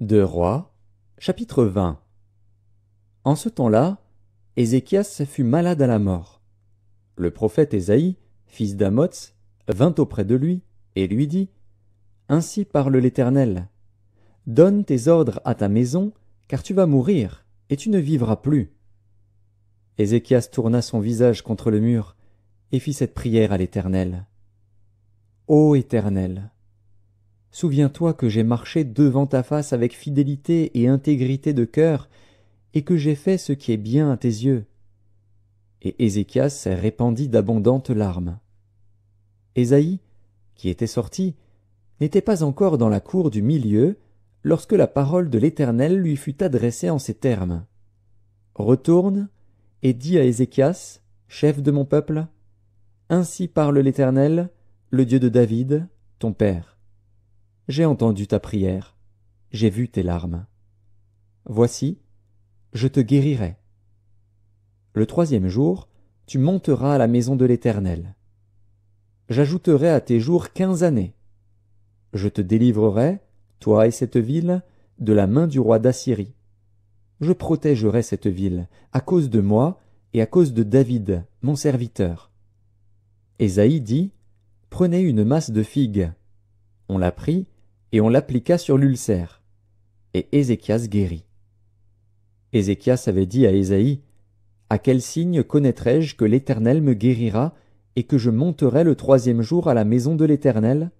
Deux Rois, chapitre 20. En ce temps-là, Ézéchias fut malade à la mort. Le prophète Ésaïe, fils d'Amoz, vint auprès de lui et lui dit : Ainsi parle l'Éternel. Donne tes ordres à ta maison, car tu vas mourir, et tu ne vivras plus. Ézéchias tourna son visage contre le mur et fit cette prière à l'Éternel. Ô Éternel, souviens-toi que j'ai marché devant ta face avec fidélité et intégrité de cœur, et que j'ai fait ce qui est bien à tes yeux. Et Ézéchias répandit d'abondantes larmes. Ésaïe, qui était sorti, n'était pas encore dans la cour du milieu, lorsque la parole de l'Éternel lui fut adressée en ces termes. Retourne et dis à Ézéchias, chef de mon peuple, Ainsi parle l'Éternel, le Dieu de David, ton père. J'ai entendu ta prière, j'ai vu tes larmes. Voici, je te guérirai. Le troisième jour, tu monteras à la maison de l'Éternel. J'ajouterai à tes jours 15 années. Je te délivrerai, toi et cette ville, de la main du roi d'Assyrie. Je protégerai cette ville, à cause de moi et à cause de David, mon serviteur. Ésaïe dit, Prenez une masse de figues. On la prit, et on l'appliqua sur l'ulcère. Et Ézéchias guérit. Ézéchias avait dit à Ésaïe, À quel signe connaîtrai-je que l'Éternel me guérira, et que je monterai le troisième jour à la maison de l'Éternel?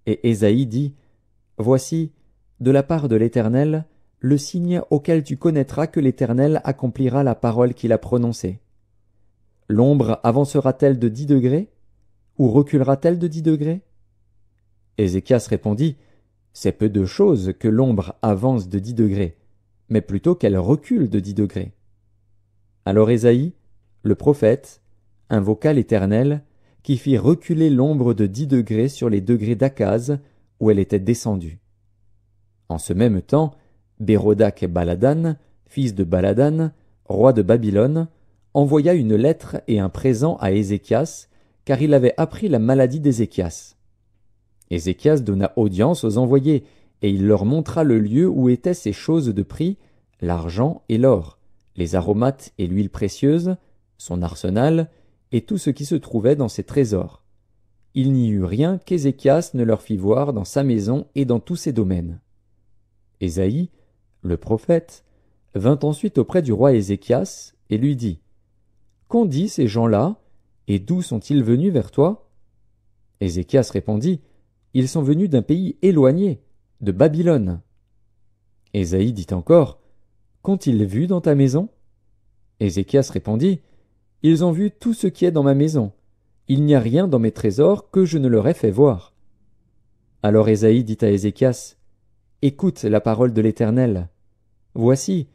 Et Ésaïe dit, Voici, de la part de l'Éternel, le signe auquel tu connaîtras que l'Éternel accomplira la parole qu'il a prononcée. L'ombre avancera-t-elle de 10 degrés? Ou reculera-t-elle de 10 degrés? Ézéchias répondit, C'est peu de chose que l'ombre avance de 10 degrés, mais plutôt qu'elle recule de 10 degrés. Alors Ésaïe, le prophète, invoqua l'Éternel, qui fit reculer l'ombre de 10 degrés sur les degrés d'Akaz, où elle était descendue. En ce même temps, Bérodak Baladan, fils de Baladan, roi de Babylone, envoya une lettre et un présent à Ézéchias, car il avait appris la maladie d'Ézéchias. Ézéchias donna audience aux envoyés, et il leur montra le lieu où étaient ces choses de prix, l'argent et l'or, les aromates et l'huile précieuse, son arsenal, et tout ce qui se trouvait dans ses trésors. Il n'y eut rien qu'Ézéchias ne leur fit voir dans sa maison et dans tous ses domaines. Ésaïe, le prophète, vint ensuite auprès du roi Ézéchias et lui dit, Qu'ont dit ces gens-là, et d'où sont-ils venus vers toi? Ézéchias répondit, Ils sont venus d'un pays éloigné, de Babylone. Ésaïe dit encore, Qu'ont-ils vu dans ta maison? Ézéchias répondit, Ils ont vu tout ce qui est dans ma maison. Il n'y a rien dans mes trésors que je ne leur ai fait voir. Alors Ésaïe dit à Ézéchias, Écoute la parole de l'Éternel. Voici,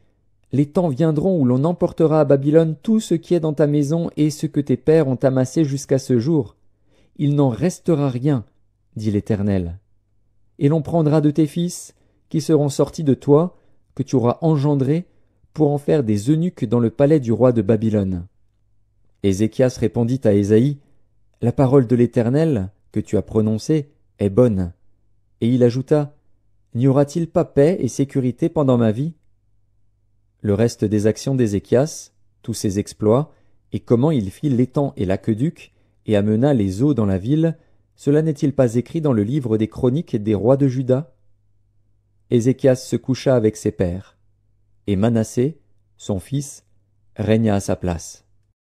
les temps viendront où l'on emportera à Babylone tout ce qui est dans ta maison et ce que tes pères ont amassé jusqu'à ce jour. Il n'en restera rien, dit l'Éternel. Et l'on prendra de tes fils, qui seront sortis de toi, que tu auras engendrés, pour en faire des eunuques dans le palais du roi de Babylone. Ézéchias répondit à Ésaïe, La parole de l'Éternel, que tu as prononcée, est bonne. Et il ajouta, N'y aura-t-il pas paix et sécurité pendant ma vie? Le reste des actions d'Ézéchias, tous ses exploits, et comment il fit l'étang et l'aqueduc, et amena les eaux dans la ville, cela n'est-il pas écrit dans le livre des chroniques des rois de Juda? Ézéchias se coucha avec ses pères, et Manassé, son fils, régna à sa place.